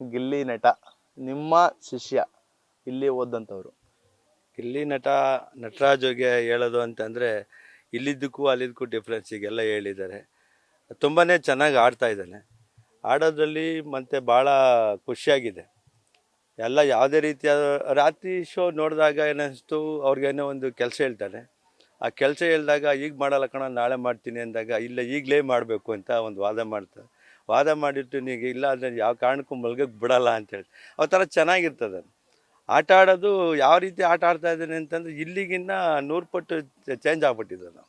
ಗಿಲ್ಲಿ ನಟ ನಿಮ್ಮ ಶಿಷ್ಯ ಇಲ್ಲಿ ಓದಂಥವ್ರು. ಇಲ್ಲಿ ನಟರಾಜ್ಗೆ ಹೇಳೋದು ಅಂತಂದರೆ ಇಲ್ಲಿದ್ದಕ್ಕೂ ಅಲ್ಲಿದ್ದಕ್ಕೂ ಡಿಫ್ರೆನ್ಸ್ ಈಗೆಲ್ಲ ಹೇಳಿದ್ದಾರೆ. ತುಂಬಾ ಚೆನ್ನಾಗಿ ಆಡ್ತಾ ಇದ್ದಾನೆ. ಆಡೋದ್ರಲ್ಲಿ ಮತ್ತು ಭಾಳ ಖುಷಿಯಾಗಿದೆ. ಎಲ್ಲ ಯಾವುದೇ ರೀತಿಯಾದ ರಾತ್ರಿ ಶೋ ನೋಡಿದಾಗ ಏನಿಸ್ತು, ಅವ್ರಿಗೇನೋ ಒಂದು ಕೆಲಸ ಹೇಳ್ತಾನೆ. ಆ ಕೆಲಸ ಹೇಳಿದಾಗ ಈಗ ಮಾಡಲ್ಲ ಕಣ, ನಾಳೆ ಮಾಡ್ತೀನಿ ಅಂದಾಗ ಇಲ್ಲ ಈಗಲೇ ಮಾಡಬೇಕು ಅಂತ ಒಂದು ವಾದ ಮಾಡಿಟ್ಟು ನೀವು ಇಲ್ಲ ಅಂದರೆ ಯಾವ ಕಾರಣಕ್ಕೂ ಮಲ್ಗಕ್ಕೆ ಬಿಡಲ್ಲ ಅಂತೇಳಿ ಆ ಥರ ಚೆನ್ನಾಗಿರ್ತದೆ. ಆಟ ಆಡೋದು ಯಾವ ರೀತಿ ಆಟ ಆಡ್ತಾ ಇದ್ದಾನೆ ಅಂತಂದರೆ ಇಲ್ಲಿಗಿನ್ನ 100 ಪಟ್ಟು ಚೇಂಜ್ ಆಗ್ಬಿಟ್ಟಿದ್ದೆ ನಾವು.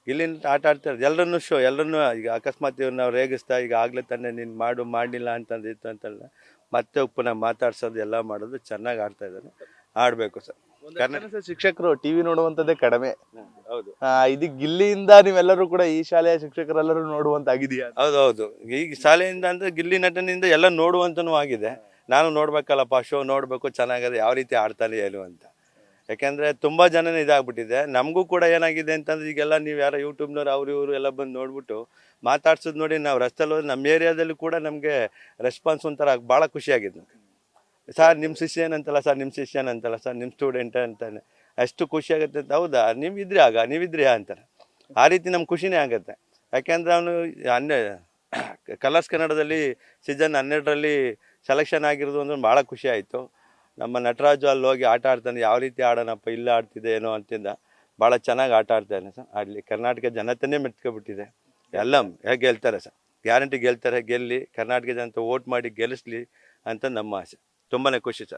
ಇಲ್ಲಿಂದ ಆಟ ಆಡ್ತಾರೆ ಎಲ್ಲರನ್ನೂ ಎಲ್ಲರನ್ನೂ ಈಗ ಅಕಸ್ಮಾತ್ ಇವ್ರನ್ನ ಅವ್ರು ರೇಗಿಸ್ತಾ ಈಗ ಆಗಲೇ ತಾನೇ ನೀನು ಮಾಡಲಿಲ್ಲ ಅಂತಂದಿತ್ತು ಅಂತಲ್ಲ, ಮತ್ತೆ ಪುನಃ ಮಾತಾಡ್ಸೋದು ಎಲ್ಲ ಮಾಡೋದು ಚೆನ್ನಾಗಿ ಆಡ್ತಾ ಇದ್ದಾನೆ. ಆಡಬೇಕು ಸರ್. ಶಿಕ್ಷಕರು ಟಿವಿ ನೋಡುವಂಥದ್ದೇ ಕಡಿಮೆ. ಹೌದು ಇದು ಗಿಲ್ಲಿಯಿಂದ ನೀವೆಲ್ಲರೂ ಕೂಡ ಈ ಶಾಲೆಯ ಶಿಕ್ಷಕರೆಲ್ಲರೂ ನೋಡುವಂತಾಗಿದೆಯಾ? ಹೌದು. ಈಗ ಶಾಲೆಯಿಂದ ಅಂದರೆ ಗಿಲ್ಲಿ ನಟನಿಂದ ಎಲ್ಲ ನೋಡುವಂತನೂ ಆಗಿದೆ. ನಾನು ನೋಡ್ಬೇಕಲ್ಲಪ್ಪ, ಶೋ ನೋಡಬೇಕು, ಚೆನ್ನಾಗಿದೆ ಯಾವ ರೀತಿ ಆಡ್ತಾನೆ ಏನು ಅಂತ. ಯಾಕೆಂದರೆ ತುಂಬ ಜನನೇ ಇದಾಗ್ಬಿಟ್ಟಿದೆ. ನಮಗೂ ಕೂಡ ಏನಾಗಿದೆ ಅಂತಂದ್ರೆ ಈಗೆಲ್ಲ ನೀವು ಯಾರೋ ಯೂಟ್ಯೂಬ್ನವ್ರು ಅವರು ಇವರು ಎಲ್ಲ ಬಂದು ನೋಡ್ಬಿಟ್ಟು ಮಾತಾಡ್ಸೋದು ನೋಡಿ ನಾವು ರಸ್ತೆಯಲ್ಲಿ ಹೋದ್ರೆ ನಮ್ಮ ಏರಿಯಾದಲ್ಲಿ ಕೂಡ ನಮಗೆ ರೆಸ್ಪಾನ್ಸ್ ಒಂಥರ ಭಾಳ ಖುಷಿಯಾಗಿದೆ. ಸರ್ ನಿಮ್ಮ ಶಿಷ್ಯನಂತಲ್ಲ ಸರ್, ನಿಮ್ಮ ಶಿಷ್ಯನಂತಲ್ಲ ಸರ್, ನಿಮ್ಮ ಸ್ಟೂಡೆಂಟ್ ಅಂತಾನೆ ಅಷ್ಟು ಖುಷಿಯಾಗುತ್ತೆ ಅಂತ. ಹೌದಾ ನೀವಿದ್ರಿ ಅಂತಾರೆ. ಆ ರೀತಿ ನಮ್ಗೆ ಖುಷಿನೇ ಆಗುತ್ತೆ. ಯಾಕೆಂದರೆ ಅವನು ಕಲರ್ಸ್ ಕನ್ನಡದಲ್ಲಿ ಸೀಸನ್ 12ರಲ್ಲಿ ಸೆಲೆಕ್ಷನ್ ಆಗಿರೋದು ಅಂದ್ರೆ ಭಾಳ ಖುಷಿ ಆಯಿತು. ನಮ್ಮ ನಟರಾಜು ಅಲ್ಲಿ ಹೋಗಿ ಆಟ ಆಡ್ತಾನೆ, ಯಾವ ರೀತಿ ಆಡೋಣಪ್ಪ ಇಲ್ಲ ಆಡ್ತಿದ್ದೆ ಏನೋ ಅಂತಿದ್ದ. ಭಾಳ ಚೆನ್ನಾಗಿ ಆಟ ಆಡ್ತಾನೆ ಸರ್. ಆಡಲಿ, ಕರ್ನಾಟಕ ಜನತೆಯೇ ಮೆಚ್ಕೊಬಿಟ್ಟಿದೆ. ಎಲ್ಲ ಹೇಗೆ ಗೆಲ್ತಾರೆ ಸರ್, ಗ್ಯಾರಂಟಿ ಗೆಲ್ತಾರೆ. ಗೆಲ್ಲಿ ಕರ್ನಾಟಕ ಜನತೆ ವೋಟ್ ಮಾಡಿ ಗೆಲ್ಲಿಸ್ಲಿ ಅಂತ ನಮ್ಮ ಆಸೆ. ತುಂಬಾ ಖುಷಿ ಸರ್.